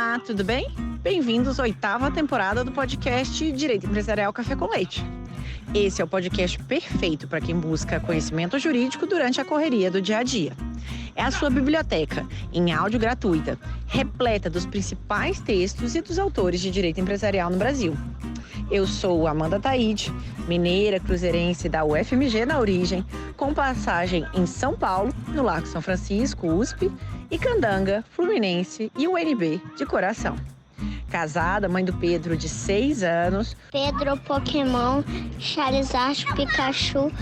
Olá, tudo bem? Bem-vindos à 8ª temporada do podcast Direito Empresarial Café com Leite. Esse é o podcast perfeito para quem busca conhecimento jurídico durante a correria do dia a dia. É a sua biblioteca, em áudio gratuita, repleta dos principais textos e dos autores de direito empresarial no Brasil. Eu sou Amanda Taide, mineira cruzeirense da UFMG na origem, com passagem em São Paulo, no Largo São Francisco, USP, e Candanga, Fluminense e UNB de coração. Casada, mãe do Pedro, de 6 anos. Pedro, Pokémon, Charizard, Pikachu,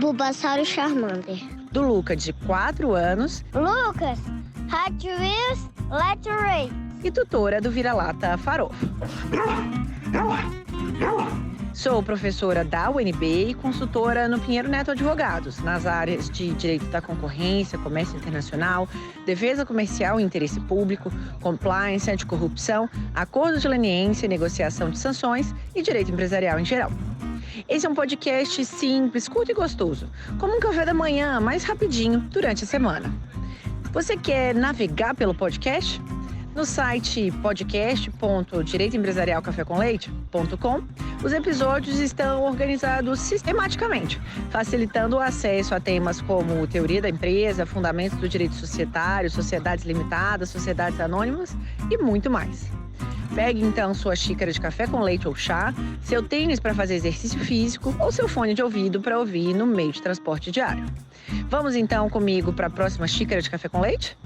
Bulbasaur e Charmander. Do Luca, de 4 anos. Lucas, Hot Wheels, Let's Race. E tutora do Vira-Lata Farofo. Sou professora da UNB e consultora no Pinheiro Neto Advogados, nas áreas de Direito da Concorrência, Comércio Internacional, Defesa Comercial e Interesse Público, Compliance, Anticorrupção, Acordo de Leniência e Negociação de Sanções e Direito Empresarial em geral. Esse é um podcast simples, curto e gostoso, como um café da manhã, mais rapidinho, durante a semana. Você quer navegar pelo podcast? No site podcast.direitoempresarialcafécomleite.com, os episódios estão organizados sistematicamente, facilitando o acesso a temas como teoria da empresa, fundamentos do direito societário, sociedades limitadas, sociedades anônimas e muito mais. Pegue então sua xícara de café com leite ou chá, seu tênis para fazer exercício físico ou seu fone de ouvido para ouvir no meio de transporte diário. Vamos então comigo para a próxima xícara de café com leite?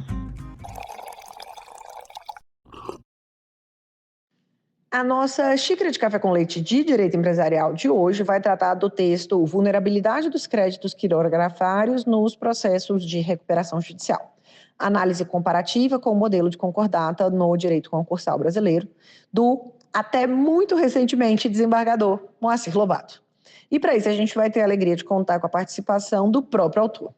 A nossa xícara de café com leite de direito empresarial de hoje vai tratar do texto Vulnerabilidade dos créditos quirografários nos processos de recuperação judicial. Análise comparativa com o modelo de concordata no direito concursal brasileiro, do até muito recentemente desembargador Moacir Lobato. E para isso a gente vai ter a alegria de contar com a participação do próprio autor.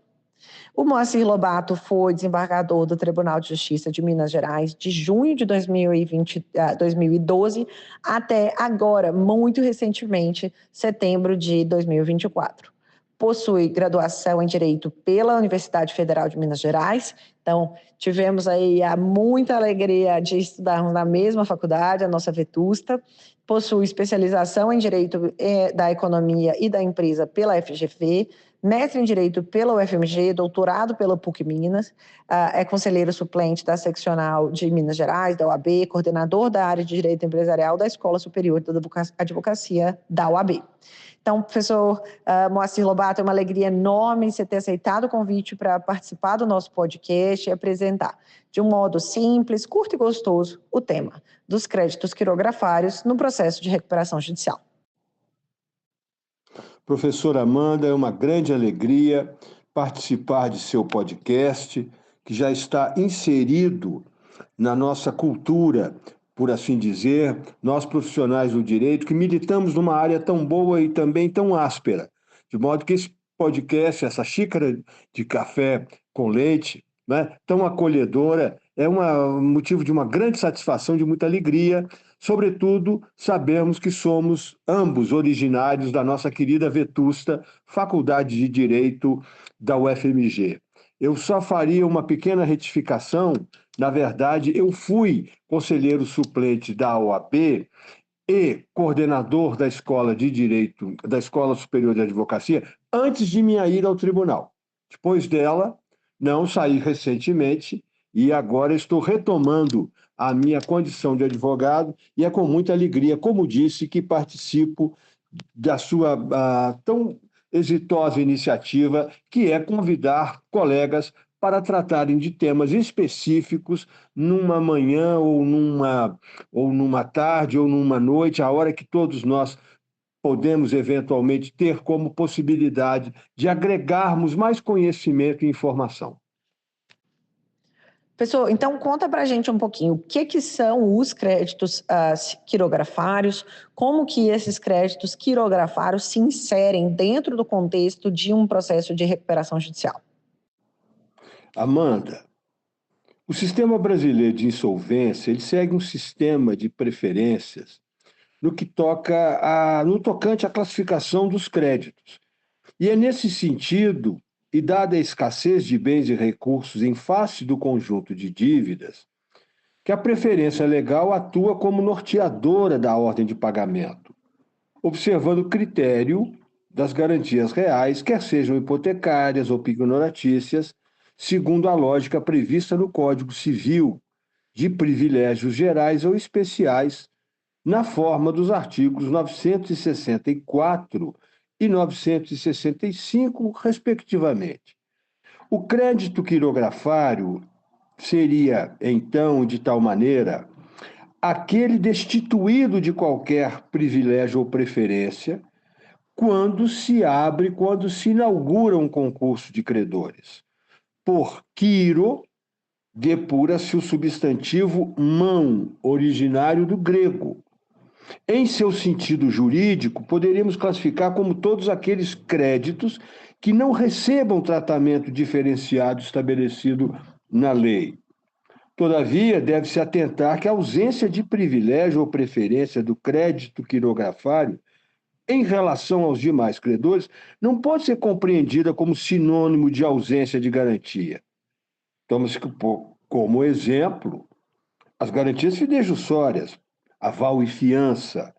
O Moacir Lobato foi desembargador do Tribunal de Justiça de Minas Gerais de junho de 2012 até agora, muito recentemente, setembro de 2024. Possui graduação em Direito pela Universidade Federal de Minas Gerais, então tivemos aí muita alegria de estudarmos na mesma faculdade, a nossa vetusta. Possui especialização em Direito da Economia e da Empresa pela FGV, mestre em Direito pela UFMG, doutorado pela PUC Minas, é conselheiro suplente da seccional de Minas Gerais, da OAB, coordenador da área de Direito Empresarial da Escola Superior da Advocacia da OAB. Então, professor Moacir Lobato, é uma alegria enorme você ter aceitado o convite para participar do nosso podcast e apresentar, de um modo simples, curto e gostoso, o tema dos créditos quirografários no processo de recuperação judicial. Professora Amanda, é uma grande alegria participar de seu podcast, que já está inserido na nossa cultura, por assim dizer, nós profissionais do direito, que militamos numa área tão boa e também tão áspera, de modo que esse podcast, essa xícara de café com leite, né, tão acolhedora, é um motivo de uma grande satisfação, de muita alegria. Sobretudo, sabemos que somos ambos originários da nossa querida vetusta Faculdade de Direito da UFMG. Eu só faria uma pequena retificação. Na verdade, eu fui conselheiro suplente da OAB e coordenador da Escola de Direito, da Escola Superior de Advocacia, antes de minha ida ao tribunal. Depois dela, não saí recentemente e agora estou retomando a minha condição de advogado e é com muita alegria, como disse, que participo da sua tão exitosa iniciativa, que é convidar colegas para tratarem de temas específicos numa manhã ou numa tarde ou numa noite, a hora que todos nós podemos eventualmente ter como possibilidade de agregarmos mais conhecimento e informação. Professor, então conta para a gente um pouquinho o que são os créditos quirografários, como que esses créditos quirografários se inserem dentro do contexto de um processo de recuperação judicial. Amanda, o sistema brasileiro de insolvência, ele segue um sistema de preferências no tocante à classificação dos créditos. E é nesse sentido, e dada a escassez de bens e recursos em face do conjunto de dívidas, que a preferência legal atua como norteadora da ordem de pagamento, observando o critério das garantias reais, quer sejam hipotecárias ou pignoratícias, segundo a lógica prevista no Código Civil, de privilégios gerais ou especiais, na forma dos artigos 964 e 965, respectivamente. O crédito quirografário seria, então, de tal maneira, aquele destituído de qualquer privilégio ou preferência, quando se inaugura um concurso de credores. Por quiro, depura-se o substantivo mão, originário do grego. Em seu sentido jurídico, poderíamos classificar como todos aqueles créditos que não recebam tratamento diferenciado estabelecido na lei. Todavia, deve-se atentar que a ausência de privilégio ou preferência do crédito quirografário em relação aos demais credores não pode ser compreendida como sinônimo de ausência de garantia. Toma-se como exemplo as garantias fidejussórias, aval e fiança,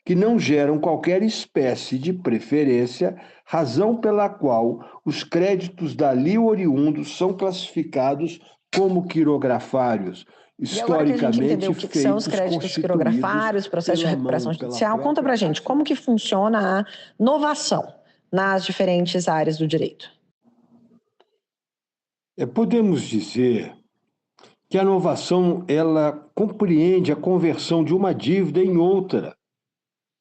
que não geram qualquer espécie de preferência, razão pela qual os créditos dali oriundos são classificados como quirografários, E agora que a gente entendeu o que são os créditos quirografários, processo de recuperação judicial, conta pra gente como que funciona a novação nas diferentes áreas do direito. Podemos dizer que a novação ela compreende a conversão de uma dívida em outra,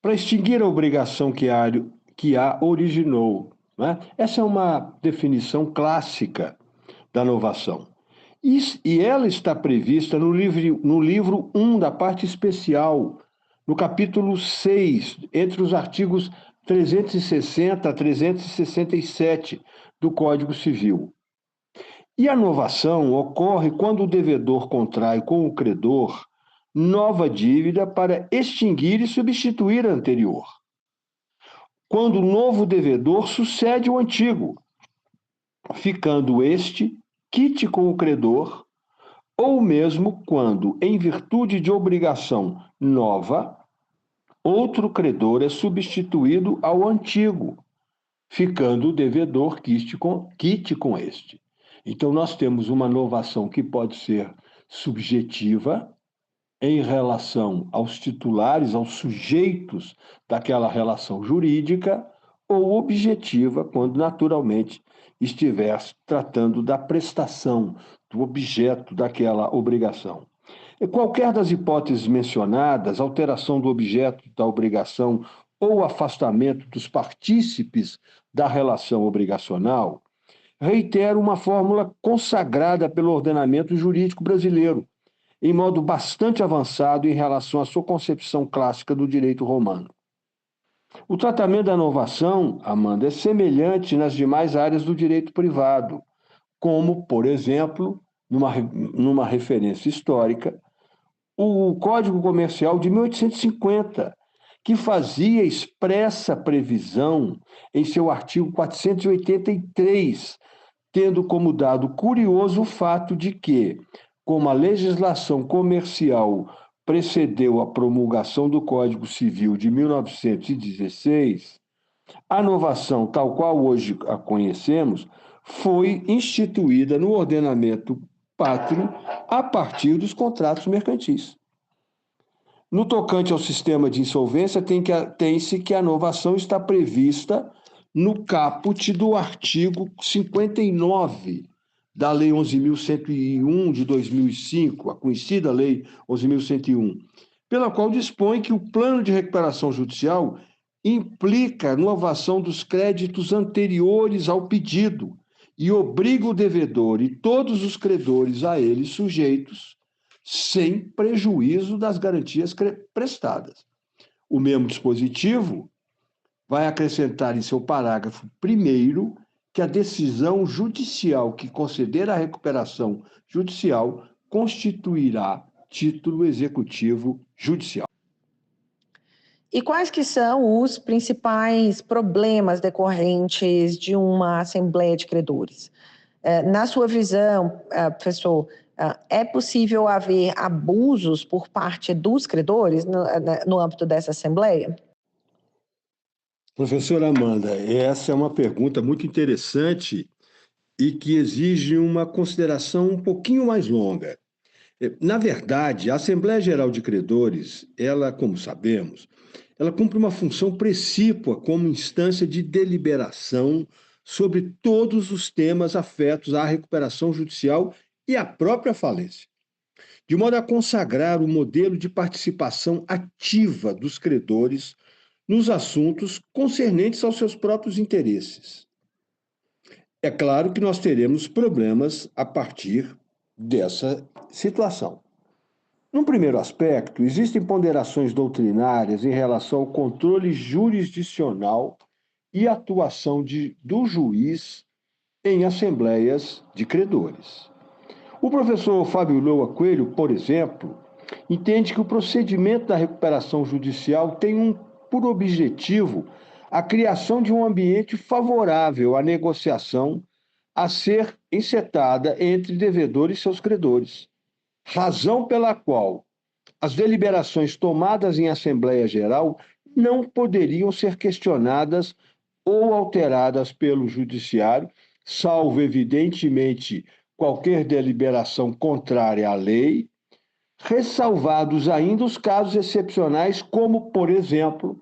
para extinguir a obrigação que a originou. Né? Essa é uma definição clássica da novação. E ela está prevista no livro 1 da parte especial, no capítulo 6, entre os artigos 360 a 367 do Código Civil. E a novação ocorre quando o devedor contrai com o credor nova dívida para extinguir e substituir a anterior. Quando o novo devedor sucede o antigo, ficando este quite com o credor, ou mesmo quando, em virtude de obrigação nova, outro credor é substituído ao antigo, ficando o devedor quite com este. Então, nós temos uma novação que pode ser subjetiva em relação aos titulares, aos sujeitos daquela relação jurídica, ou objetiva, quando naturalmente estiver tratando da prestação, do objeto daquela obrigação. E qualquer das hipóteses mencionadas, alteração do objeto da obrigação ou afastamento dos partícipes da relação obrigacional, reitera uma fórmula consagrada pelo ordenamento jurídico brasileiro, em modo bastante avançado em relação à sua concepção clássica do direito romano. O tratamento da novação, Amanda, é semelhante nas demais áreas do direito privado, como, por exemplo, numa referência histórica, o Código Comercial de 1850, que fazia expressa previsão em seu artigo 483, tendo como dado curioso o fato de que, como a legislação comercial precedeu a promulgação do Código Civil de 1916, a novação, tal qual hoje a conhecemos, foi instituída no ordenamento pátrio a partir dos contratos mercantis. No tocante ao sistema de insolvência, tem-se que a novação está prevista no caput do artigo 59 da Lei 11.101 de 2005, a conhecida Lei 11.101, pela qual dispõe que o plano de recuperação judicial implica a novação dos créditos anteriores ao pedido e obriga o devedor e todos os credores a ele sujeitos, sem prejuízo das garantias prestadas. O mesmo dispositivo vai acrescentar em seu parágrafo 1º que a decisão judicial que conceder a recuperação judicial constituirá título executivo judicial. E quais que são os principais problemas decorrentes de uma assembleia de credores? Na sua visão, professor, É possível haver abusos por parte dos credores no âmbito dessa Assembleia? Professora Amanda, essa é uma pergunta muito interessante e que exige uma consideração um pouquinho mais longa. Na verdade, a Assembleia Geral de Credores, ela, como sabemos, ela cumpre uma função precípua como instância de deliberação sobre todos os temas afetos à recuperação judicial e à própria falência, de modo a consagrar o modelo de participação ativa dos credores nos assuntos concernentes aos seus próprios interesses. É claro que nós teremos problemas a partir dessa situação. Num primeiro aspecto, existem ponderações doutrinárias em relação ao controle jurisdicional e atuação do juiz em assembleias de credores. O professor Fábio Loa Coelho, por exemplo, entende que o procedimento da recuperação judicial tem por objetivo a criação de um ambiente favorável à negociação a ser encetada entre devedor e seus credores, razão pela qual as deliberações tomadas em Assembleia Geral não poderiam ser questionadas ou alteradas pelo Judiciário, salvo, evidentemente, qualquer deliberação contrária à lei, ressalvados ainda os casos excepcionais, como, por exemplo,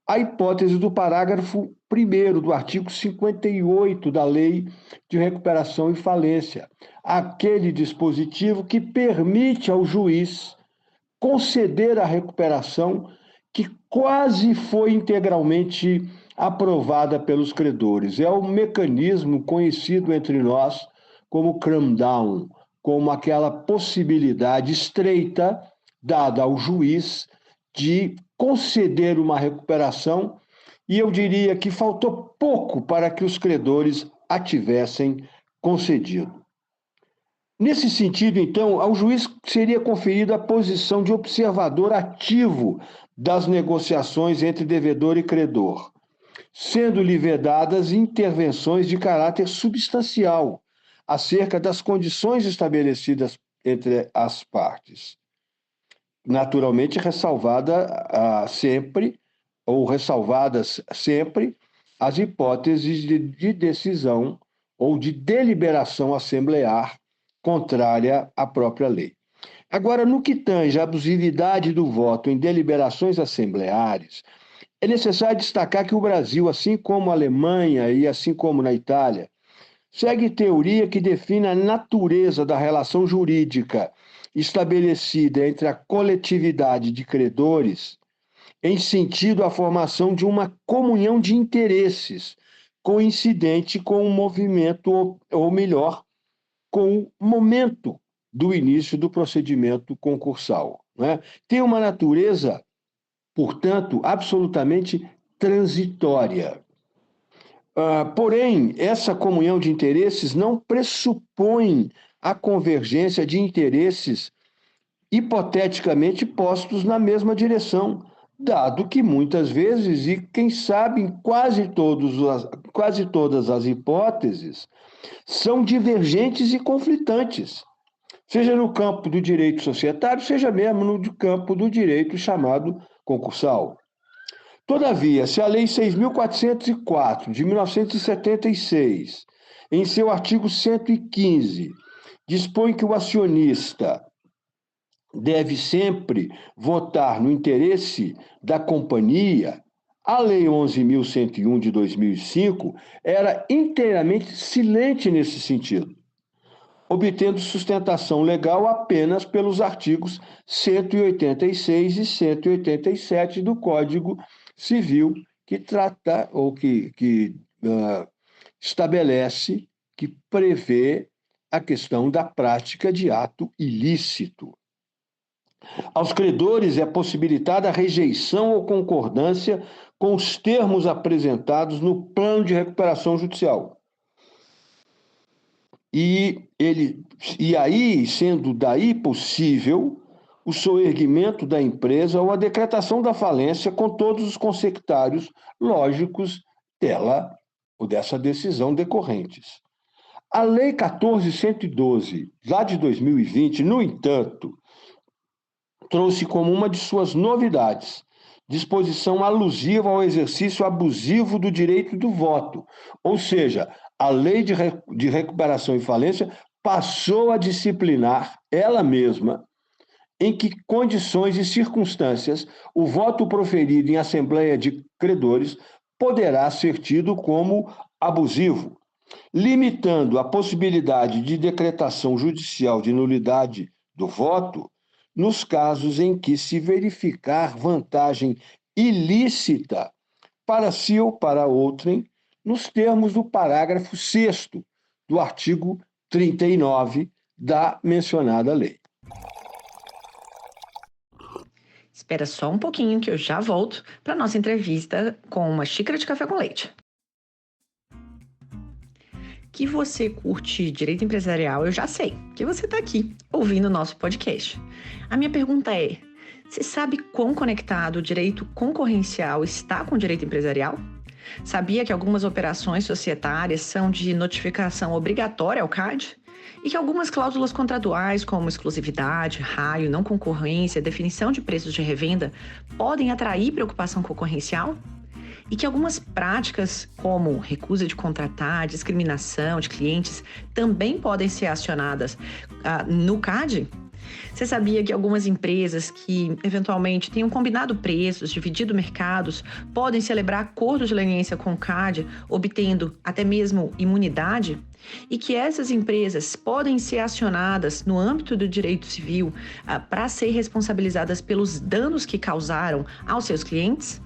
a hipótese do parágrafo 1º do artigo 58 da Lei de Recuperação e Falência, aquele dispositivo que permite ao juiz conceder a recuperação que quase foi integralmente aprovada pelos credores. É um mecanismo conhecido entre nós como cram-down, como aquela possibilidade estreita dada ao juiz de conceder uma recuperação, e eu diria que faltou pouco para que os credores a tivessem concedido. Nesse sentido, então, ao juiz seria conferida a posição de observador ativo das negociações entre devedor e credor, sendo-lhe vedadas intervenções de caráter substancial acerca das condições estabelecidas entre as partes. Naturalmente, ressalvadas sempre as hipóteses de decisão ou de deliberação assemblear contrária à própria lei. Agora, no que tange à abusividade do voto em deliberações assembleares, é necessário destacar que o Brasil, assim como a Alemanha e assim como na Itália, segue teoria que define a natureza da relação jurídica estabelecida entre a coletividade de credores em sentido à formação de uma comunhão de interesses coincidente com o movimento, ou melhor, com o momento do início do procedimento concursal, né? Tem uma natureza, portanto, absolutamente transitória. Porém, essa comunhão de interesses não pressupõe a convergência de interesses hipoteticamente postos na mesma direção, dado que muitas vezes, e quem sabe em quase todas as hipóteses, são divergentes e conflitantes, seja no campo do direito societário, seja mesmo no campo do direito chamado concursal. Todavia, se a Lei 6.404, de 1976, em seu artigo 115, dispõe que o acionista deve sempre votar no interesse da companhia, a Lei 11.101 de 2005 era inteiramente silente nesse sentido, obtendo sustentação legal apenas pelos artigos 186 e 187 do Código Civil, que trata ou que estabelece, que prevê a questão da prática de ato ilícito. Aos credores é possibilitada a rejeição ou concordância com os termos apresentados no plano de recuperação judicial. E aí, sendo daí possível, o soerguimento da empresa ou a decretação da falência com todos os consectários lógicos dela ou dessa decisão decorrentes. A Lei 14.112, lá de 2020, no entanto, trouxe como uma de suas novidades disposição alusiva ao exercício abusivo do direito do voto, ou seja, a Lei de Recuperação e Falência passou a disciplinar ela mesma em que condições e circunstâncias o voto proferido em assembleia de credores poderá ser tido como abusivo, limitando a possibilidade de decretação judicial de nulidade do voto nos casos em que se verificar vantagem ilícita para si ou para outrem, nos termos do parágrafo 6º do artigo 39 da mencionada lei. Espera só um pouquinho que eu já volto para a nossa entrevista com uma xícara de café com leite. Que você curte direito empresarial, eu já sei, que você está aqui ouvindo o nosso podcast. A minha pergunta é, você sabe quão conectado o direito concorrencial está com o direito empresarial? Sabia que algumas operações societárias são de notificação obrigatória ao CAD? E que algumas cláusulas contratuais, como exclusividade, raio, não concorrência, definição de preços de revenda, podem atrair preocupação concorrencial? E que algumas práticas, como recusa de contratar, discriminação de clientes, também podem ser acionadas no CAD? Você sabia que algumas empresas que, eventualmente, tenham combinado preços, dividido mercados, podem celebrar acordos de leniência com o CAD, obtendo até mesmo imunidade? E que essas empresas podem ser acionadas no âmbito do direito civil para ser responsabilizadas pelos danos que causaram aos seus clientes?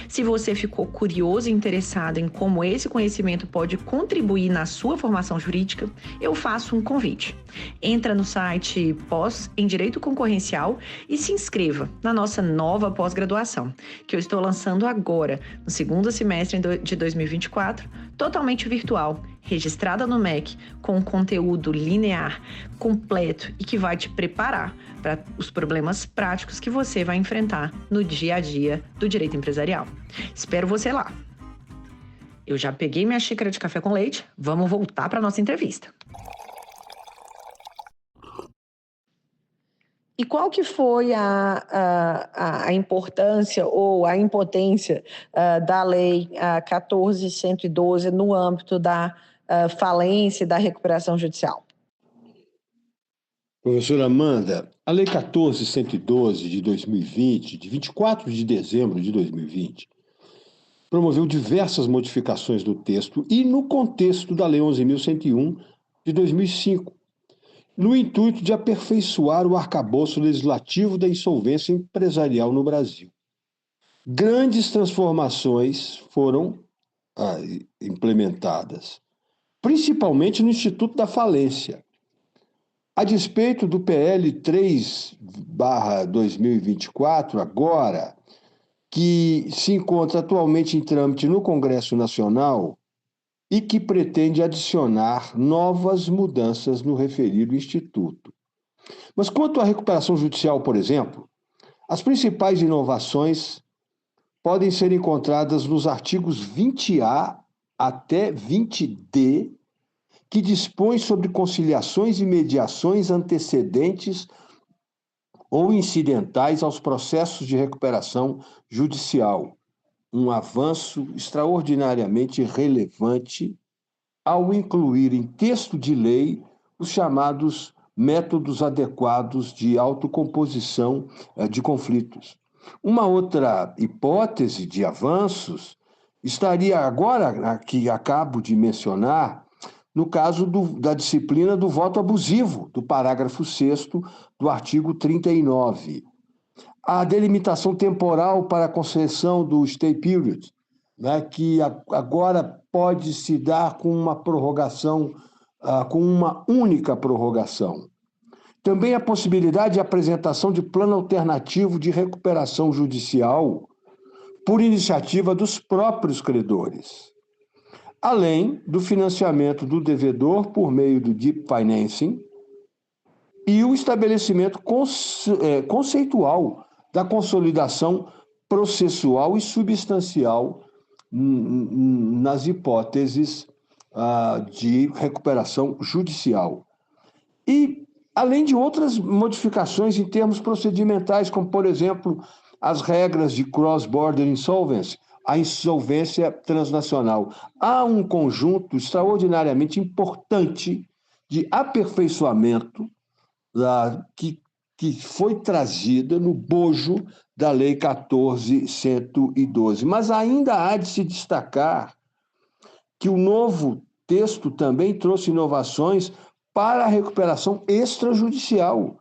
Se você ficou curioso e interessado em como esse conhecimento pode contribuir na sua formação jurídica, eu faço um convite. Entra no site Pós em Direito Concorrencial e se inscreva na nossa nova pós-graduação, que eu estou lançando agora, no segundo semestre de 2024, totalmente virtual, registrada no MEC, com um conteúdo linear, completo e que vai te preparar para os problemas práticos que você vai enfrentar no dia a dia do direito empresarial. Espero você lá. Eu já peguei minha xícara de café com leite, vamos voltar para a nossa entrevista. E qual que foi a importância ou a impotência da Lei 14.112 no âmbito da falência e da recuperação judicial? Professora Amanda, a Lei 14.112 de 2020, de 24 de dezembro de 2020, promoveu diversas modificações do texto e no contexto da Lei 11.101 de 2005, no intuito de aperfeiçoar o arcabouço legislativo da insolvência empresarial no Brasil. Grandes transformações foram implementadas, principalmente no Instituto da Falência. A despeito do PL 3/2024, agora, que se encontra atualmente em trâmite no Congresso Nacional e que pretende adicionar novas mudanças no referido instituto. Mas quanto à recuperação judicial, por exemplo, as principais inovações podem ser encontradas nos artigos 20A até 20D, que dispõe sobre conciliações e mediações antecedentes ou incidentais aos processos de recuperação judicial. Um avanço extraordinariamente relevante ao incluir em texto de lei os chamados métodos adequados de autocomposição de conflitos. Uma outra hipótese de avanços estaria agora, que acabo de mencionar, no caso da disciplina do voto abusivo, do parágrafo 6º do artigo 39. A delimitação temporal para a concessão do stay period, que agora pode se dar com uma prorrogação, com uma única prorrogação. Também a possibilidade de apresentação de plano alternativo de recuperação judicial por iniciativa dos próprios credores, além do financiamento do devedor por meio do deep financing e o estabelecimento conceitual da consolidação processual e substancial nas hipóteses de recuperação judicial. E, além de outras modificações em termos procedimentais, como, por exemplo, as regras de cross-border insolvency, a insolvência transnacional. Há um conjunto extraordinariamente importante de aperfeiçoamento que foi trazida no bojo da Lei 14.112. Mas ainda há de se destacar que o novo texto também trouxe inovações para a recuperação extrajudicial,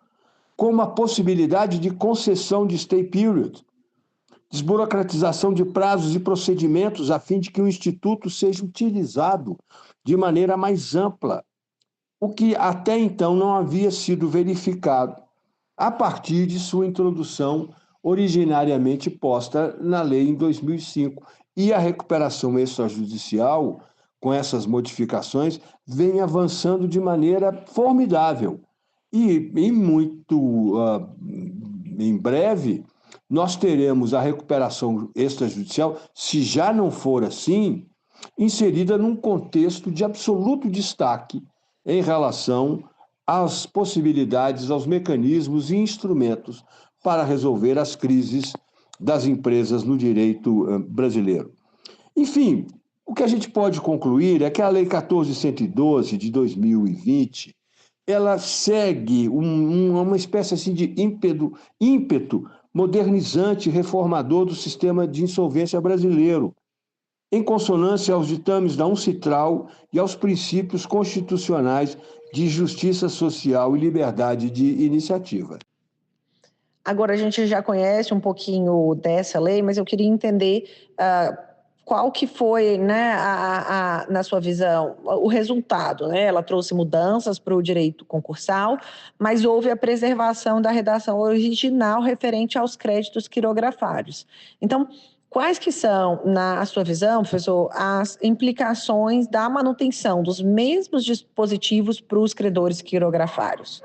como a possibilidade de concessão de stay period, desburocratização de prazos e procedimentos a fim de que o Instituto seja utilizado de maneira mais ampla, o que até então não havia sido verificado a partir de sua introdução originariamente posta na lei em 2005. E a recuperação extrajudicial, com essas modificações, vem avançando de maneira formidável. E em breve, nós teremos a recuperação extrajudicial, se já não for assim, inserida num contexto de absoluto destaque em relação às possibilidades, aos mecanismos e instrumentos para resolver as crises das empresas no direito brasileiro. Enfim, o que a gente pode concluir é que a Lei 14.112 de 2020 ela segue uma espécie assim de ímpeto modernizante e reformador do sistema de insolvência brasileiro, em consonância aos ditames da Uncitral e aos princípios constitucionais de justiça social e liberdade de iniciativa. Agora, a gente já conhece um pouquinho dessa lei, mas eu queria entender qual que foi, né, na sua visão, o resultado, né? Ela trouxe mudanças para o direito concursal, mas houve a preservação da redação original referente aos créditos quirografários. Então, quais que são, na sua visão, professor, as implicações da manutenção dos mesmos dispositivos para os credores quirografários?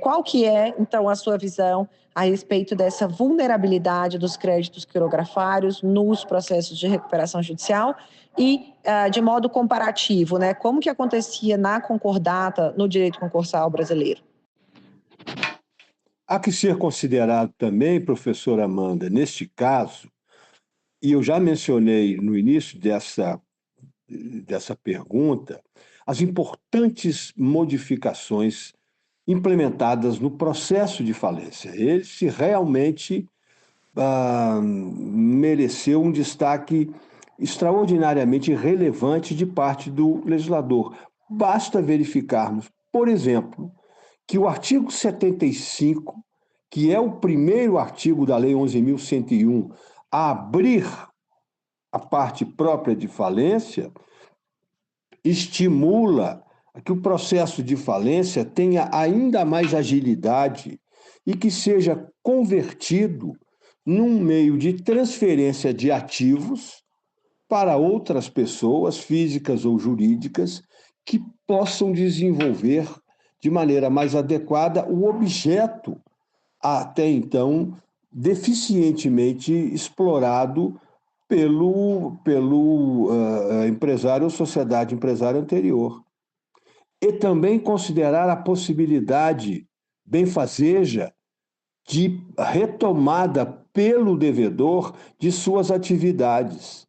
Qual que é, então, a sua visão a respeito dessa vulnerabilidade dos créditos quirografários nos processos de recuperação judicial e, de modo comparativo, né, como que acontecia na concordata no direito concursal brasileiro? Há que ser considerado também, professora Amanda, neste caso, e eu já mencionei no início dessa pergunta, as importantes modificações implementadas no processo de falência. Ele se realmente mereceu um destaque extraordinariamente relevante de parte do legislador. Basta verificarmos, por exemplo, que o artigo 75, que é o primeiro artigo da Lei 11.101 a abrir a parte própria de falência, estimula que o processo de falência tenha ainda mais agilidade e que seja convertido num meio de transferência de ativos para outras pessoas, físicas ou jurídicas, que possam desenvolver de maneira mais adequada o objeto até então deficientemente explorado pelo empresário ou sociedade empresária anterior. E também considerar a possibilidade benfazeja de retomada pelo devedor de suas atividades,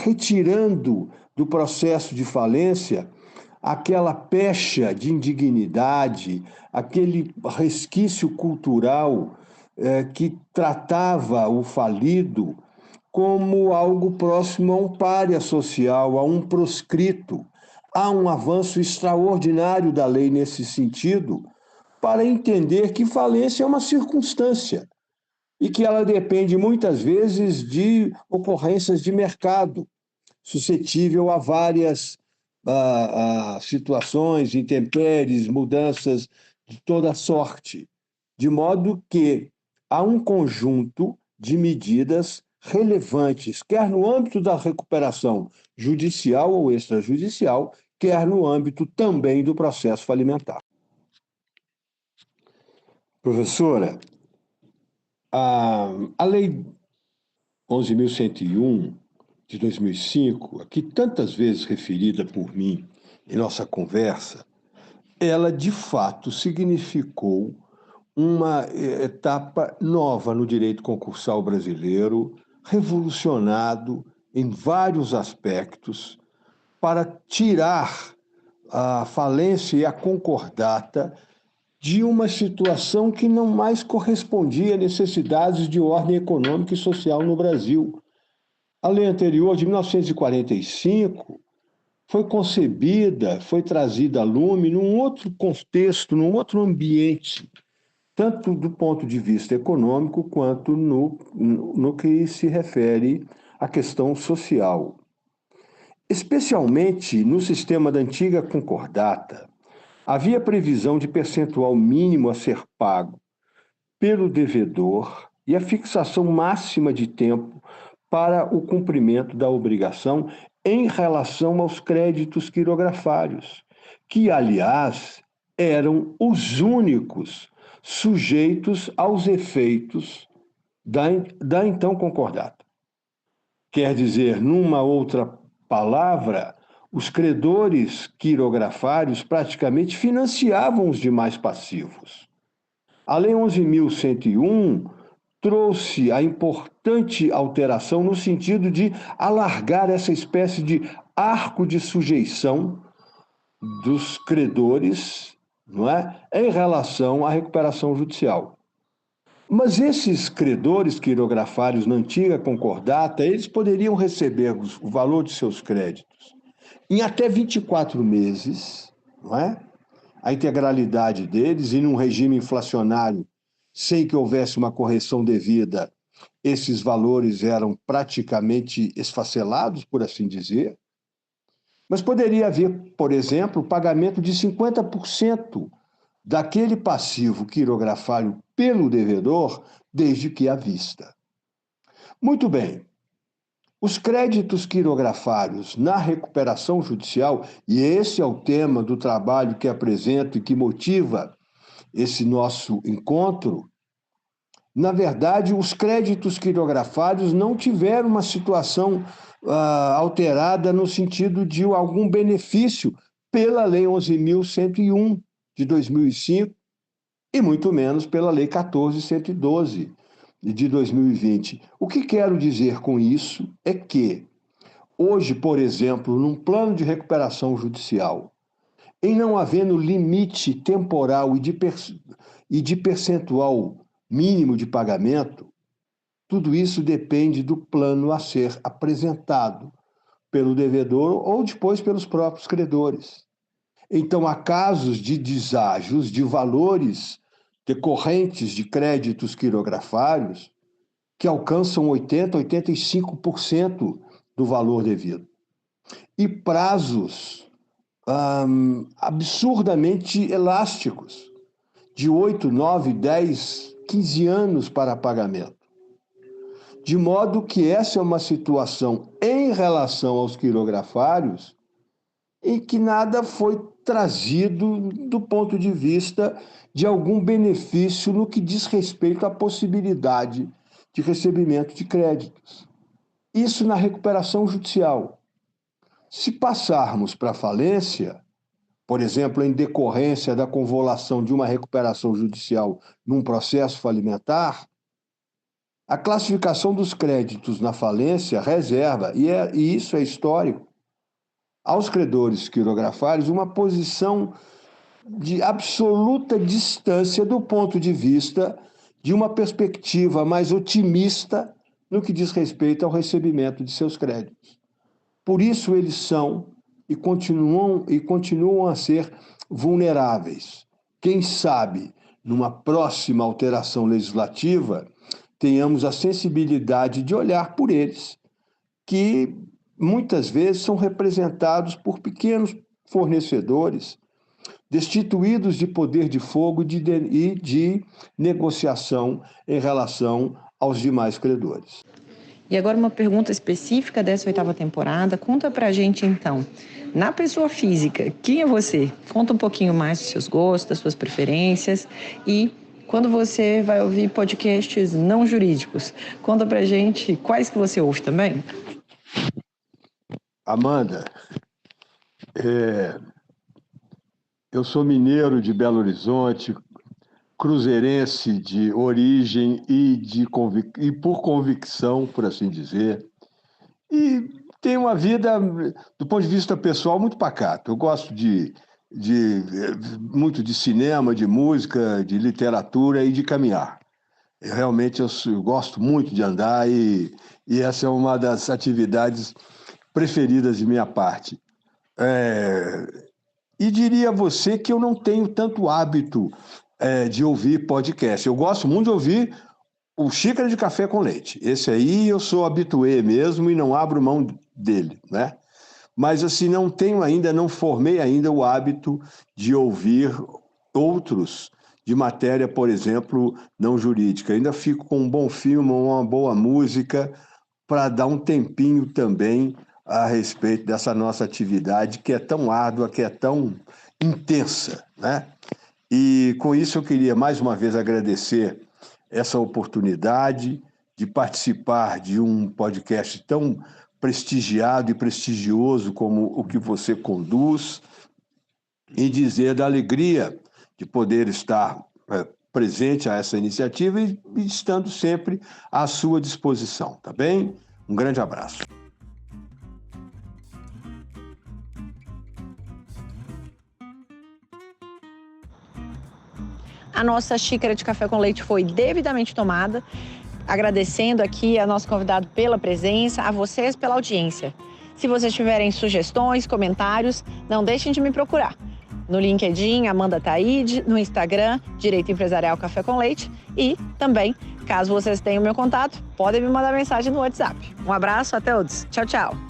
retirando do processo de falência aquela pecha de indignidade, aquele resquício cultural que tratava o falido como algo próximo a um pária social, a um proscrito. Há um avanço extraordinário da lei nesse sentido, para entender que falência é uma circunstância e que ela depende muitas vezes de ocorrências de mercado, suscetível a várias situações, intempéries, mudanças de toda sorte, de modo que há um conjunto de medidas relevantes, quer no âmbito da recuperação judicial ou extrajudicial, quer no âmbito também do processo falimentar. Professora, a Lei 11.101 de 2005, aqui tantas vezes referida por mim em nossa conversa, ela de fato significou uma etapa nova no direito concursal brasileiro, revolucionado em vários aspectos, para tirar a falência e a concordata de uma situação que não mais correspondia a necessidades de ordem econômica e social no Brasil. A lei anterior, de 1945, foi concebida, foi trazida a lume num outro contexto, num outro ambiente, tanto do ponto de vista econômico quanto no que se refere à questão social. Especialmente no sistema da antiga concordata, havia previsão de percentual mínimo a ser pago pelo devedor e a fixação máxima de tempo para o cumprimento da obrigação em relação aos créditos quirografários, que, aliás, eram os únicos sujeitos aos efeitos da então concordata. Quer dizer, numa outra palavra, os credores quirografários praticamente financiavam os demais passivos. A Lei 11.101 trouxe a importante alteração no sentido de alargar essa espécie de arco de sujeição dos credores, não é, em relação à recuperação judicial. Mas esses credores quirografários na antiga concordata, eles poderiam receber o valor de seus créditos em até 24 meses, não é? A integralidade deles, e num regime inflacionário, sem que houvesse uma correção devida, esses valores eram praticamente esfacelados, por assim dizer. Mas poderia haver, por exemplo, o pagamento de 50% daquele passivo quirografário pelo devedor, desde que à vista. Muito bem. Os créditos quirografários na recuperação judicial, e esse é o tema do trabalho que apresento e que motiva esse nosso encontro, na verdade, os créditos quirografários não tiveram uma situação alterada no sentido de algum benefício pela Lei 11.101 de 2005 e muito menos pela Lei 14.112 de 2020. O que quero dizer com isso é que hoje, por exemplo, num plano de recuperação judicial, em não havendo limite temporal e de percentual mínimo de pagamento, tudo isso depende do plano a ser apresentado pelo devedor ou depois pelos próprios credores. Então, há casos de deságios de valores decorrentes de créditos quirografários que alcançam 80%, 85% do valor devido. E prazos absurdamente elásticos, de 8, 9, 10, 15 anos para pagamento. De modo que essa é uma situação em relação aos quirografários em que nada foi trazido do ponto de vista de algum benefício no que diz respeito à possibilidade de recebimento de créditos. Isso na recuperação judicial. Se passarmos para a falência, por exemplo, em decorrência da convolução de uma recuperação judicial num processo falimentar, a classificação dos créditos na falência reserva, e isso é histórico, aos credores quirografários uma posição de absoluta distância do ponto de vista de uma perspectiva mais otimista no que diz respeito ao recebimento de seus créditos. Por isso eles são e continuam a ser vulneráveis. Quem sabe, numa próxima alteração legislativa, tenhamos a sensibilidade de olhar por eles, que muitas vezes são representados por pequenos fornecedores, destituídos de poder de fogo e de negociação em relação aos demais credores. E agora uma pergunta específica dessa 8ª temporada. Conta pra gente, então, na pessoa física, quem é você? Conta um pouquinho mais dos seus gostos, das suas preferências e quando você vai ouvir podcasts não jurídicos, conta pra gente quais que você ouve também. Amanda, eu sou mineiro de Belo Horizonte, cruzeirense de origem e por convicção, por assim dizer, e tenho uma vida, do ponto de vista pessoal, muito pacata. Eu gosto muito de cinema, de música, de literatura e de caminhar. Realmente eu gosto muito de andar e essa é uma das atividades preferidas de minha parte. E diria a você que eu não tenho tanto hábito de ouvir podcast. Eu gosto muito de ouvir o Xícara de Café com Leite. Esse aí eu sou habituê mesmo e não abro mão dele, né? Mas assim, não formei ainda o hábito de ouvir outros de matéria, por exemplo, não jurídica. Ainda fico com um bom filme, uma boa música, para dar um tempinho também a respeito dessa nossa atividade que é tão árdua, que é tão intensa, né? E com isso eu queria mais uma vez agradecer essa oportunidade de participar de um podcast tão prestigiado e prestigioso como o que você conduz e dizer da alegria de poder estar presente a essa iniciativa e estando sempre à sua disposição, tá bem? Um grande abraço. A nossa xícara de café com leite foi devidamente tomada. Agradecendo aqui a nosso convidado pela presença, a vocês pela audiência. Se vocês tiverem sugestões, comentários, não deixem de me procurar. No LinkedIn, Amanda Taide, no Instagram, Direito Empresarial Café com Leite e também, caso vocês tenham meu contato, podem me mandar mensagem no WhatsApp. Um abraço a todos. Tchau, tchau.